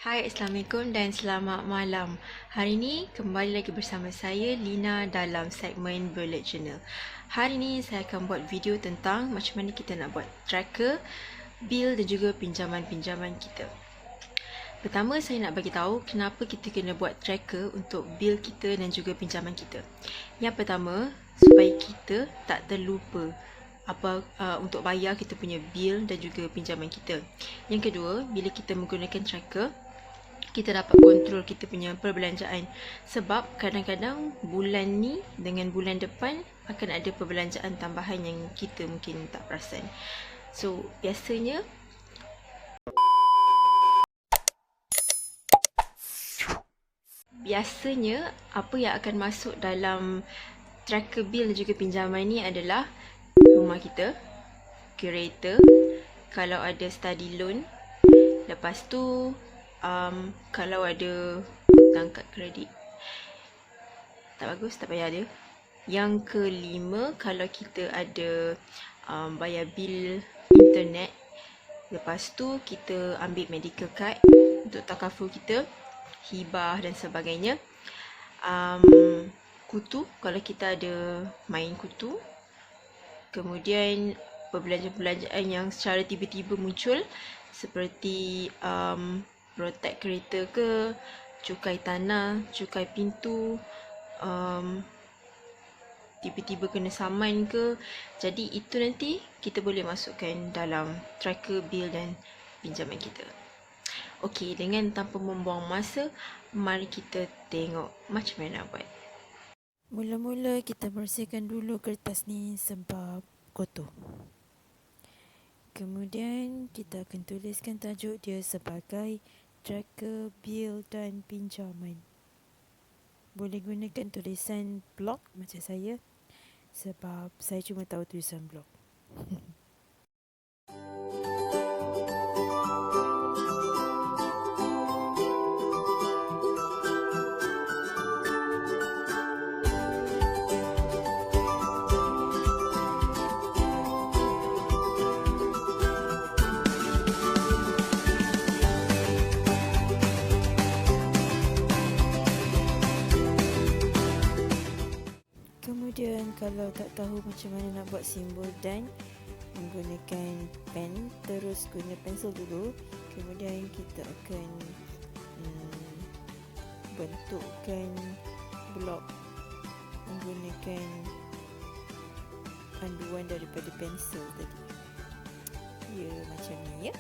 Hai, Assalamualaikum dan selamat malam. Hari ini kembali lagi bersama saya, Lina, dalam segmen Belajar. Hari ini saya akan buat video tentang macam mana kita nak buat tracker, bil dan juga pinjaman-pinjaman kita. Pertama, saya nak bagi tahu kenapa kita kena buat tracker untuk bil kita dan juga pinjaman kita. Yang pertama, supaya kita tak terlupa untuk bayar kita punya bil dan juga pinjaman kita. Yang kedua, bila kita menggunakan tracker, kita dapat kontrol kita punya perbelanjaan. Sebab kadang-kadang bulan ni dengan bulan depan akan ada perbelanjaan tambahan yang kita mungkin tak perasan. So, biasanya apa yang akan masuk dalam tracker bil dan juga pinjaman ni adalah rumah kita, kereta, kalau ada study loan, lepas tu kalau ada hutang kad kredit, tak bagus, tak payah ada. Yang kelima, kalau kita ada bayar bil internet, lepas tu kita ambil medical card untuk takaful kita, hibah dan sebagainya. Kutu, kalau kita ada main kutu. Kemudian perbelanjaan-perbelanjaan yang secara tiba-tiba muncul, seperti protect kereta ke, cukai tanah, cukai pintu, tiba-tiba kena saman ke. Jadi itu nanti kita boleh masukkan dalam tracker bil dan pinjaman kita. Okey, dengan tanpa membuang masa, mari kita tengok macam mana nak buat. Mula-mula kita bersihkan dulu kertas ni sebab kotor. Kemudian kita akan tuliskan tajuk dia sebagai tracker bil dan pinjaman. Boleh gunakan tulisan blok macam saya, sebab saya cuma tahu tulisan blok. Kemudian kalau tak tahu macam mana nak buat simbol dan, menggunakan pen, terus guna pensel dulu. Kemudian kita akan bentukkan blok menggunakan panduan daripada pensel tadi. Ya, macam ni ya.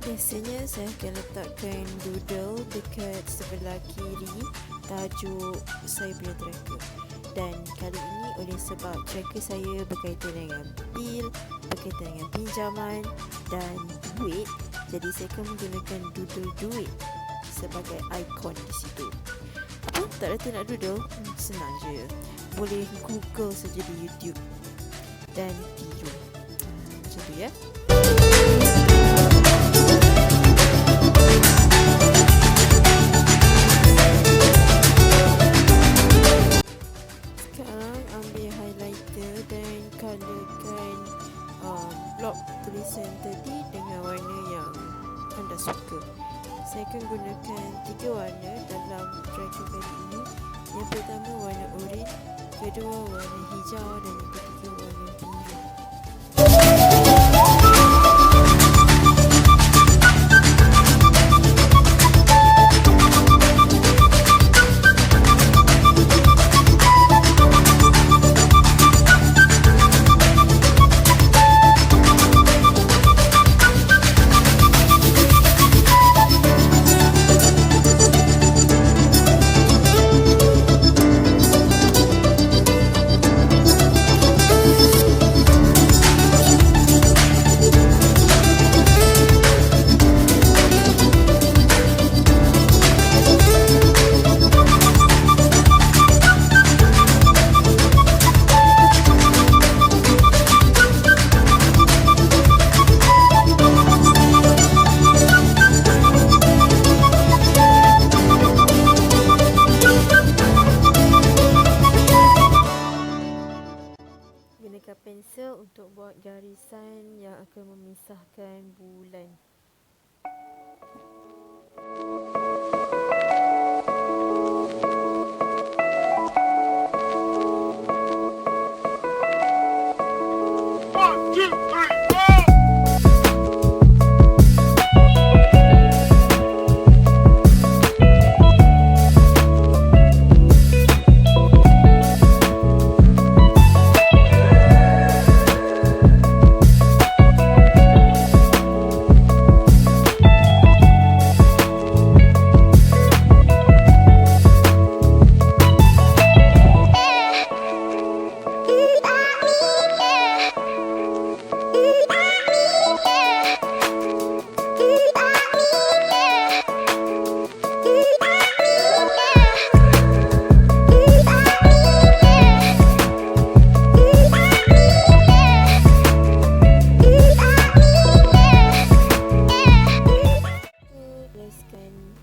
Biasanya saya akan letakkan doodle dekat sebelah kiri tajuk saya punya tracker. Dan kali ini oleh sebab tracker saya berkaitan dengan bil, berkaitan dengan pinjaman dan duit, jadi saya akan menggunakan doodle duit sebagai ikon di situ. Apa? Tak reti nak doodle? Senang je. Boleh Google saja di YouTube dan tiru. Macam tu ya. Blok tulisan tadi dengan warna yang anda suka. Saya akan gunakan 3 warna dalam tracker kali ini. Yang pertama warna oranye, kedua warna hijau dan yang ketiga warna biru. garisan yang akan memisahkan bulan.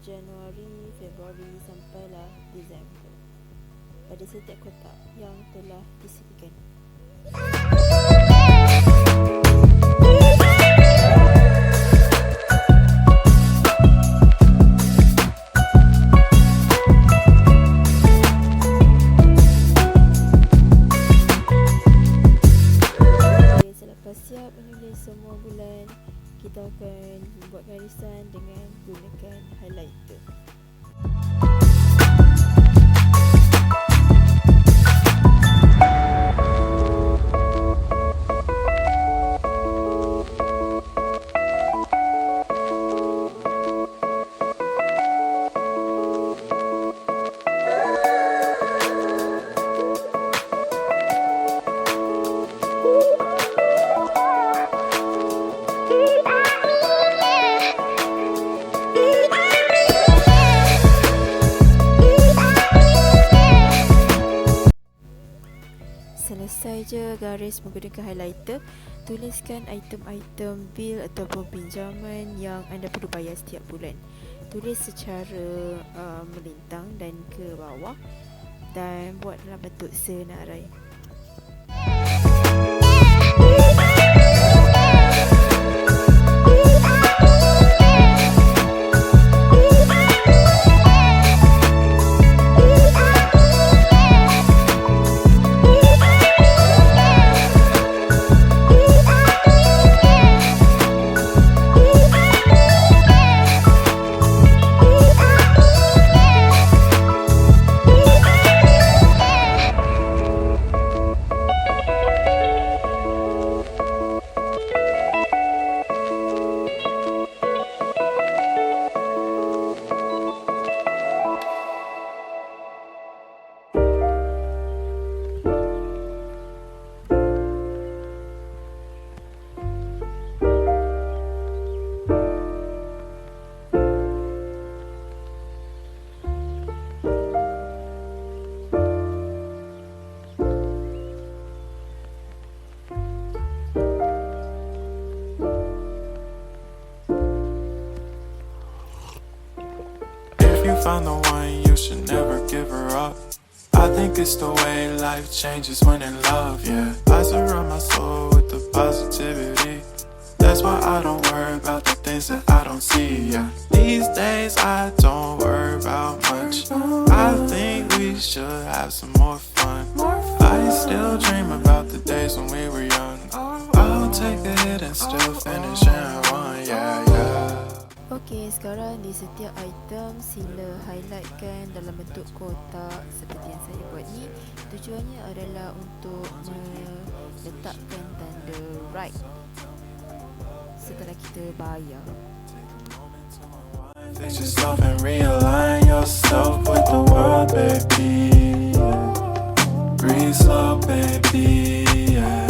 Januari, Februari sampailah Disember pada setiap kotak yang telah disediakan. Selepas siap menulis semua bulan, kita akan membuat garisan dengan gunakan highlighter. Selesai je garis menggunakan highlighter, tuliskan item-item bil ataupun pinjaman yang anda perlu bayar setiap bulan. Tulis secara melintang dan ke bawah dan buat dalam bentuk senarai. Found the one, you should never give her up. I think it's the way life changes when in love, yeah. I surround my soul with the positivity. That's why I don't worry about the things that I don't see, yeah. These days I don't worry about much. I think we should have some more fun. I still dream about the days when we were young. I'll take a hit and still finish in one, yeah, yeah. Okey, sekarang di setiap item sila highlightkan dalam bentuk kotak seperti yang saya buat ni. Tujuannya adalah untuk meletakkan tanda right setelah kita bayar. Fix yourself and realign yourself with the world, baby. Breathe slow, baby, yeah.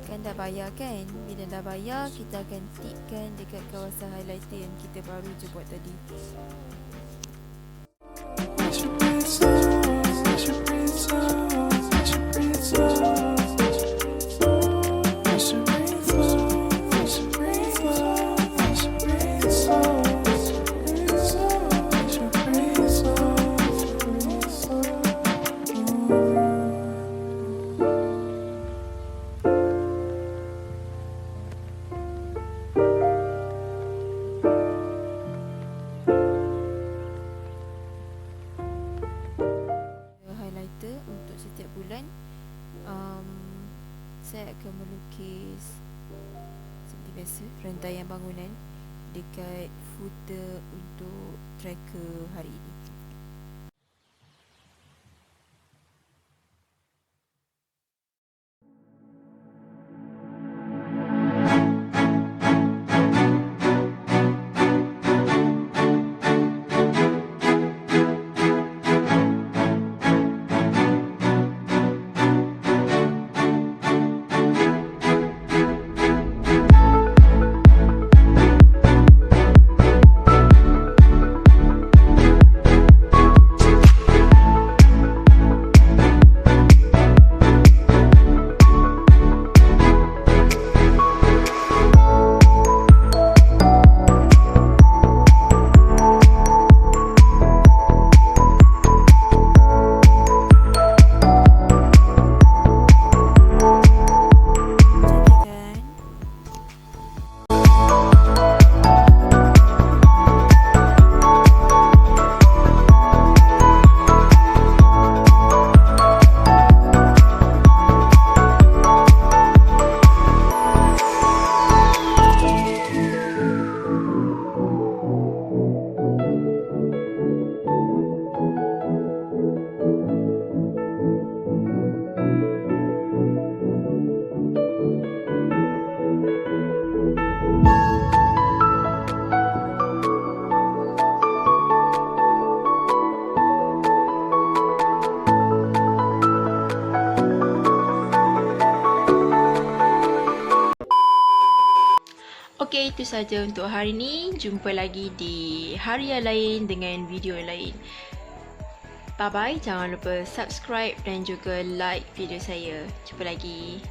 Kan dah bayar kan? Bila dah bayar, kita akan tikkan dekat kawasan highlighter yang kita baru je buat tadi. akan melukis seperti biasa rantaian bangunan dekat footer untuk tracker hari ini. Okey, itu saja untuk hari ini. Jumpa lagi di harian lain dengan video lain. Bye-bye. Jangan lupa subscribe dan juga like video saya. Jumpa lagi.